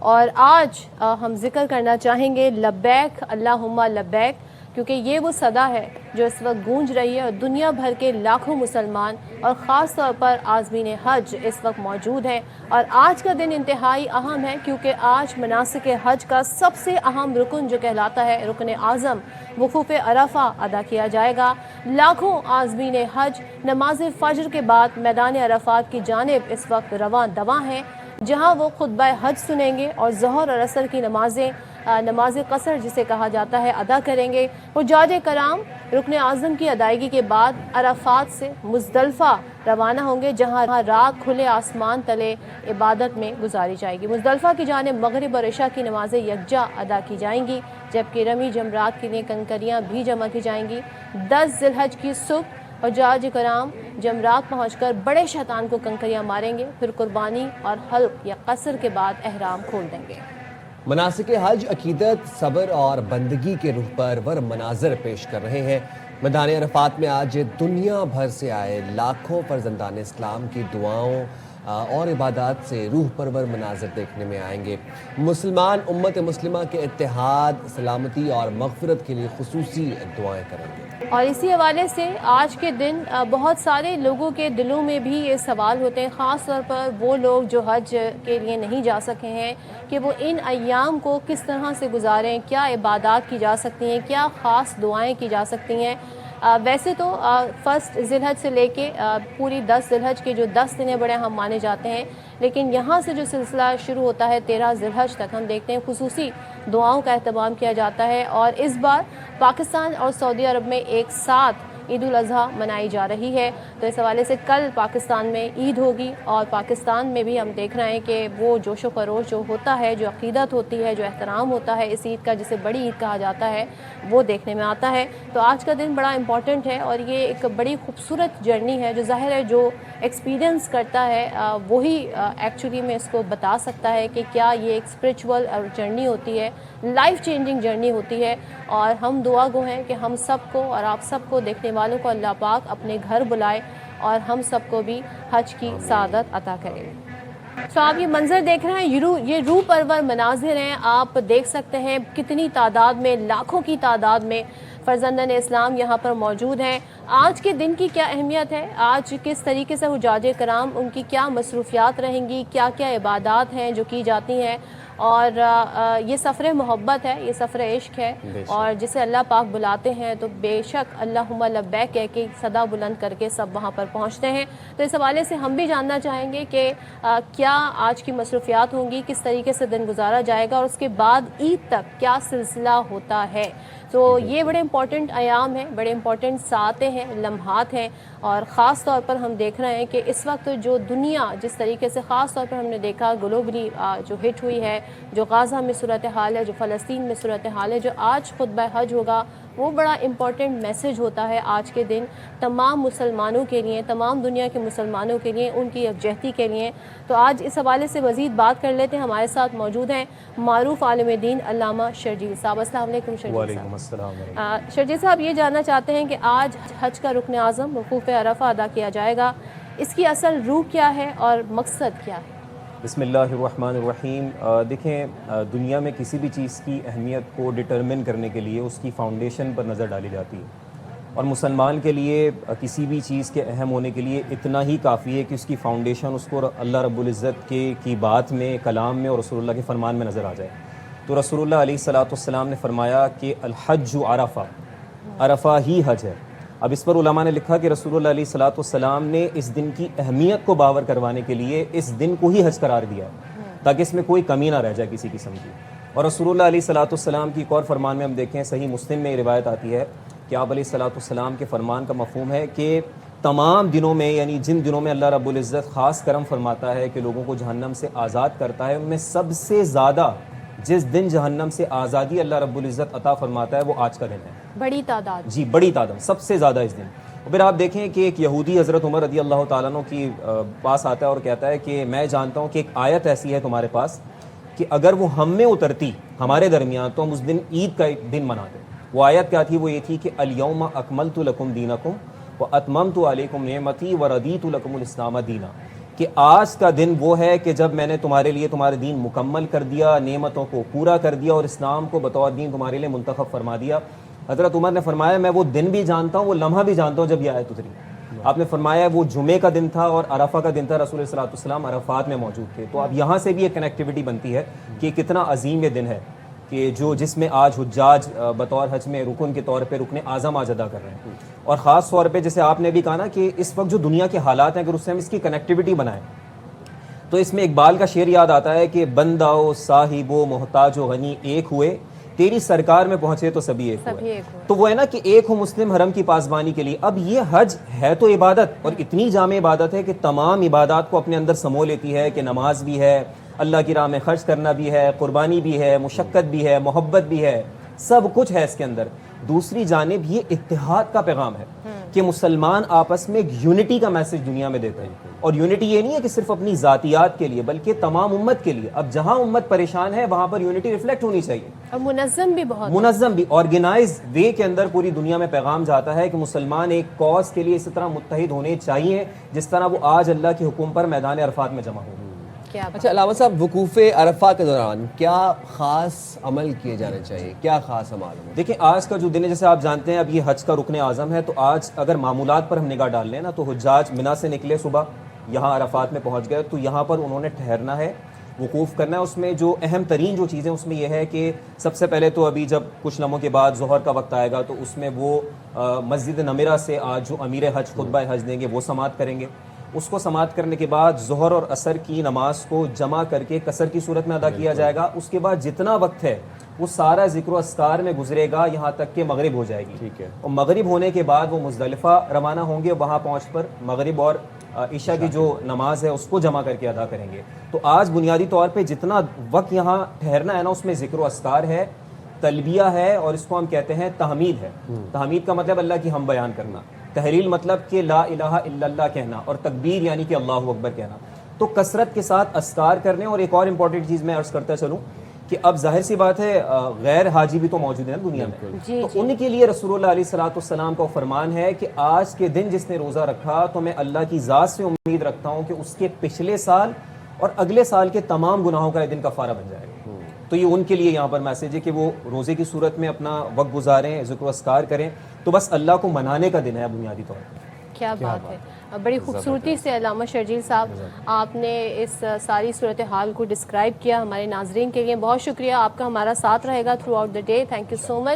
اور آج ہم ذکر کرنا چاہیں گے لبیک اللہم لبیک، کیونکہ یہ وہ صدا ہے جو اس وقت گونج رہی ہے اور دنیا بھر کے لاکھوں مسلمان اور خاص طور پر عازمین حج اس وقت موجود ہیں۔ اور آج کا دن انتہائی اہم ہے کیونکہ آج مناسک حج کا سب سے اہم رکن جو کہلاتا ہے رکن اعظم وقوف عرفہ ادا کیا جائے گا۔ لاکھوں عازمین حج نماز فجر کے بعد میدان عرفات کی جانب اس وقت رواں دواں ہیں، جہاں وہ خطبہ حج سنیں گے اور ظہر اور عصر کی نماز قصر جسے کہا جاتا ہے ادا کریں گے۔ حجاج کرام رکن اعظم کی ادائیگی کے بعد عرفات سے مزدلفہ روانہ ہوں گے، جہاں رات کھلے آسمان تلے عبادت میں گزاری جائے گی۔ مزدلفہ کی جانب مغرب اور عشاء کی نمازیں یکجا ادا کی جائیں گی، جبکہ رمی جمرات کے لیے کنکریاں بھی جمع کی جائیں گی۔ 10 ذی الحج کی صبح حجاج کرام جمرات پہنچ کر بڑے شیطان کو کنکریاں ماریں گے، پھر قربانی اور حلق یا قصر کے بعد احرام کھول دیں گے۔ مناسک حج عقیدت، صبر اور بندگی کے روح پرور مناظر پیش کر رہے ہیں۔ میدان عرفات میں آج دنیا بھر سے آئے لاکھوں فرزندان اسلام کی دعاؤں اور عبادات سے روح پرور مناظر دیکھنے میں آئیں گے۔ مسلمان امت مسلمہ کے اتحاد، سلامتی اور مغفرت کے لیے خصوصی دعائیں کریں گے۔ اور اسی حوالے سے آج کے دن بہت سارے لوگوں کے دلوں میں بھی یہ سوال ہوتے ہیں، خاص طور پر وہ لوگ جو حج کے لیے نہیں جا سکے ہیں، کہ وہ ان ایام کو کس طرح سے گزاریں، کیا عبادات کی جا سکتی ہیں، کیا خاص دعائیں کی جا سکتی ہیں۔ ویسے تو فرسٹ ذی الحج سے لے کے پوری 10 ذی الحج کے جو 10 دن بڑے ہم مانے جاتے ہیں، لیکن یہاں سے جو سلسلہ شروع ہوتا ہے 13 ذی الحج تک ہم دیکھتے ہیں خصوصی دعاؤں کا اہتمام کیا جاتا ہے۔ اور اس بار پاکستان اور سعودی عرب میں ایک ساتھ عید الاضحیٰ منائی جا رہی ہے، تو اس حوالے سے کل پاکستان میں عید ہوگی اور پاکستان میں بھی ہم دیکھ رہے ہیں کہ وہ جوش و خروش جو ہوتا ہے، جو عقیدت ہوتی ہے، جو احترام ہوتا ہے اس عید کا جسے بڑی عید کہا جاتا ہے، وہ دیکھنے میں آتا ہے۔ تو آج کا دن بڑا امپورٹنٹ ہے اور یہ ایک بڑی خوبصورت جرنی ہے، جو ظاہر ہے جو ایکسپیرینس کرتا ہے وہی ایکچولی میں اس کو بتا سکتا ہے کہ کیا یہ ایک اسپرچول جرنی ہوتی ہے، لائف چینجنگ جرنی ہوتی ہے۔ اور ہم دعا گو ہیں کہ ہم سب کو اور آپ سب کو، دیکھنے والوں کو اللہ پاک اپنے گھر بلائے اور ہم سب کو بھی حج کی سعادت عطا کرے۔ تو آپ یہ منظر دیکھ رہے ہیں، یہ روح پرور مناظر ہیں، آپ دیکھ سکتے ہیں کتنی تعداد میں، لاکھوں کی تعداد میں فرزندان اسلام یہاں پر موجود ہیں۔ آج کے دن کی کیا اہمیت ہے، آج کس طریقے سے حجاج کرام ان کی کیا مصروفیات رہیں گی، کیا کیا عبادات ہیں جو کی جاتی ہیں، اور یہ سفر محبت ہے، یہ سفر عشق ہے، اور جسے اللہ پاک بلاتے ہیں تو بے شک اللہم لبیک کہہ کے صدا بلند کر کے سب وہاں پر پہنچتے ہیں۔ تو اس حوالے سے ہم بھی جاننا چاہیں گے کہ کیا آج کی مصروفیات ہوں گی، کس طریقے سے دن گزارا جائے گا اور اس کے بعد عید تک کیا سلسلہ ہوتا ہے۔ تو یہ بڑے امپورٹنٹ ایام ہیں، بڑے امپورٹنٹ ساعتیں ہیں، لمحات ہیں، اور خاص طور پر ہم دیکھ رہے ہیں کہ اس وقت جو دنیا جس طریقے سے خاص طور پر ہم نے دیکھا گلوبلی جو ہٹ ہوئی ہے، جو غازہ میں صورتحال ہے، جو فلسطین میں صورتحال ہے، جو آج خطبہ حج ہوگا وہ بڑا امپورٹنٹ میسج ہوتا ہے آج کے دن تمام مسلمانوں کے لیے، تمام دنیا کے مسلمانوں کے لیے، ان کی یکجہتی کے لیے۔ تو آج اس حوالے سے مزید بات کر لیتے ہیں، ہمارے ساتھ موجود ہیں معروف عالم دین علامہ شرجیل صاحب۔ السلام علیکم شرجیل صاحب۔ وعلیکم السلام۔ شرجیل صاحب یہ جاننا چاہتے ہیں کہ آج حج کا رکن اعظم وقوف عرفہ ادا کیا جائے گا، اس کی اصل روح کیا ہے اور مقصد کیا ہے؟ بسم اللہ الرحمن الرحیم۔ دیکھیں، دنیا میں کسی بھی چیز کی اہمیت کو ڈٹرمن کرنے کے لیے اس کی فاؤنڈیشن پر نظر ڈالی جاتی ہے، اور مسلمان کے لیے کسی بھی چیز کے اہم ہونے کے لیے اتنا ہی کافی ہے کہ اس کی فاؤنڈیشن اس کو اللہ رب العزت کی بات میں، کلام میں اور رسول اللہ کے فرمان میں نظر آ جائے۔ تو رسول اللہ علیہ الصلوۃ والسلام نے فرمایا کہ الحج عرفہ، عرفہ ہی حج ہے۔ اب اس پر علماء نے لکھا کہ رسول اللہ علیہ الصلوۃ والسلام نے اس دن کی اہمیت کو باور کروانے کے لیے اس دن کو ہی حج قرار دیا ہے، تاکہ اس میں کوئی کمی نہ رہ جائے کسی قسم کی۔ اور رسول اللہ علیہ الصلوۃ والسلام کی ایک اور فرمان میں ہم دیکھیں، صحیح مسلم میں یہ روایت آتی ہے کہ آپ علیہ الصلوۃ والسلام کے فرمان کا مفہوم ہے کہ تمام دنوں میں، یعنی جن دنوں میں اللہ رب العزت خاص کرم فرماتا ہے کہ لوگوں کو جہنم سے آزاد کرتا ہے، ان میں سب سے زیادہ جس دن جہنم سے آزادی اللہ رب العزت عطا فرماتا ہے وہ آج کا دن ہے۔ بڑی تعداد، جی بڑی تعداد، سب سے زیادہ اس دن۔ اور پھر آپ دیکھیں کہ ایک یہودی حضرت عمر رضی اللہ تعالیٰ عنہ کی پاس آتا ہے اور کہتا ہے کہ میں جانتا ہوں کہ ایک آیت ایسی ہے تمہارے پاس کہ اگر وہ ہم میں اترتی ہمارے درمیان تو ہم اس دن عید کا ایک دن مناتے۔ وہ آیت کیا تھی؟ وہ یہ تھی کہ الیوم اکملت لکم دینکم واتممت علیکم نعمتی ورضیت لکم الاسلام دینا، کہ آج کا دن وہ ہے کہ جب میں نے تمہارے لیے تمہارے دین مکمل کر دیا، نعمتوں کو پورا کر دیا اور اسلام کو بطور دین تمہارے لیے منتخب فرما دیا۔ حضرت عمر نے فرمایا میں وہ دن بھی جانتا ہوں، وہ لمحہ بھی جانتا ہوں جب یہ آیت اتری۔ آپ نے فرمایا وہ جمعے کا دن تھا اور عرفہ کا دن تھا، رسول صلی اللہ علیہ وسلم عرفات میں موجود تھے۔ تو اب یہاں سے بھی ایک کنیکٹیوٹی بنتی ہے کہ کتنا عظیم یہ دن ہے کہ جس میں آج حجاج بطور حج میں رکن کے طور پہ رکن اعظم آج ادا کر رہے ہیں۔ اور خاص طور پہ جیسے آپ نے بھی کہا نا کہ اس وقت جو دنیا کے حالات ہیں، اگر اس سے ہم اس کی کنیکٹیوٹی بنائیں تو اس میں اقبال کا شعر یاد آتا ہے کہ بندہ و صاحب و محتاج و غنی ایک ہوئے، تیری سرکار میں پہنچے تو سبھی ایک ہوئے۔ تو وہ ہے نا کہ ایک ہو مسلم حرم کی پاسبانی کے لیے۔ اب یہ حج ہے تو عبادت، اور اتنی جامع عبادت ہے کہ تمام عبادات کو اپنے اندر سمو لیتی ہے، کہ نماز بھی ہے، اللہ کی راہ میں خرچ کرنا بھی ہے، قربانی بھی ہے، مشقت بھی ہے، محبت بھی ہے، سب کچھ ہے اس کے اندر۔ دوسری جانب یہ اتحاد کا پیغام ہے کہ مسلمان آپس میں ایک یونٹی کا میسج دنیا میں دیتے ہیں، اور یونٹی یہ نہیں ہے کہ صرف اپنی ذاتیات کے لیے بلکہ تمام امت کے لیے۔ اب جہاں امت پریشان ہے وہاں پر یونٹی ریفلیکٹ ہونی چاہیے، اور منظم بھی بہت، منظم بھی، آرگنائز وے کے اندر پوری دنیا میں پیغام جاتا ہے کہ مسلمان ایک کاز کے لیے اسی طرح متحد ہونے چاہیے جس طرح وہ آج اللہ کے حکم پر میدان عرفات میں جمع ہو۔ اچھا علامہ صاحب، وقوف عرفہ کے دوران کیا خاص عمل کیے جانے چاہیے، کیا خاص عمل؟ دیکھیں آج کا جو دن ہے، جیسے آپ جانتے ہیں اب یہ حج کا رکن اعظم ہے، تو آج اگر معمولات پر ہم نگاہ ڈال لیں نا تو حجاج منا سے نکلے صبح، یہاں عرفات میں پہنچ گئے، تو یہاں پر انہوں نے ٹھہرنا ہے، وقوف کرنا ہے۔ اس میں جو اہم ترین جو چیزیں اس میں یہ ہے کہ سب سے پہلے تو ابھی جب کچھ لمحوں کے بعد ظہر کا وقت آئے گا تو اس میں وہ مسجد نمرہ سے آج جو امیر حج خطبہ حج دیں گے وہ سماعت کریں گے۔ اس کو سماعت کرنے کے بعد ظہر اور عصر کی نماز کو جمع کر کے قصر کی صورت میں ادا کیا جائے گا۔ اس کے بعد جتنا وقت ہے وہ سارا ذکر و اذکار میں گزرے گا یہاں تک کہ مغرب ہو جائے گی، ٹھیک ہے، اور مغرب ہونے کے بعد وہ مزدلفہ روانہ ہوں گے، وہاں پہنچ پر مغرب اور عشاء کی جو نماز ہے اس کو جمع کر کے ادا کریں گے۔ تو آج بنیادی طور پہ جتنا وقت یہاں ٹھہرنا ہے نا اس میں ذکر و اذکار ہے، تلبیہ ہے، اور اس کو ہم کہتے ہیں تحمید ہے۔ تحمید کا مطلب اللہ کی ہم بیان کرنا، تحلیل مطلب کہ لا الہ الا اللہ کہنا، اور تکبیر یعنی کہ اللہ اکبر کہنا۔ تو کثرت کے ساتھ اذکار کرنے۔ اور ایک اور امپورٹنٹ چیز میں عرض کرتا چلوں کہ اب ظاہر سی بات ہے غیر حاجی بھی تو موجود ہیں دنیا میں، تو ان کے لیے رسول اللہ علیہ الصلوۃ والسلام کا فرمان ہے کہ آج کے دن جس نے روزہ رکھا تو میں اللہ کی ذات سے امید رکھتا ہوں کہ اس کے پچھلے سال اور اگلے سال کے تمام گناہوں کا یہ دن کفارہ بن جائے گا۔ تو یہ ان کے لیے یہاں پر میسیج ہے کہ وہ روزے کی صورت میں اپنا وقت گزاریں، ذکر و اذکار کریں، تو بس اللہ کو منانے کا دن ہے بنیادی طور پر۔ کیا بات ہے، بڑی خوبصورتی سے علامہ شرجیل صاحب آپ نے اس ساری صورتحال کو ڈسکرائب کیا ہمارے ناظرین کے لیے۔ بہت شکریہ، آپ کا ہمارا ساتھ رہے گا throughout the day. Thank you so much.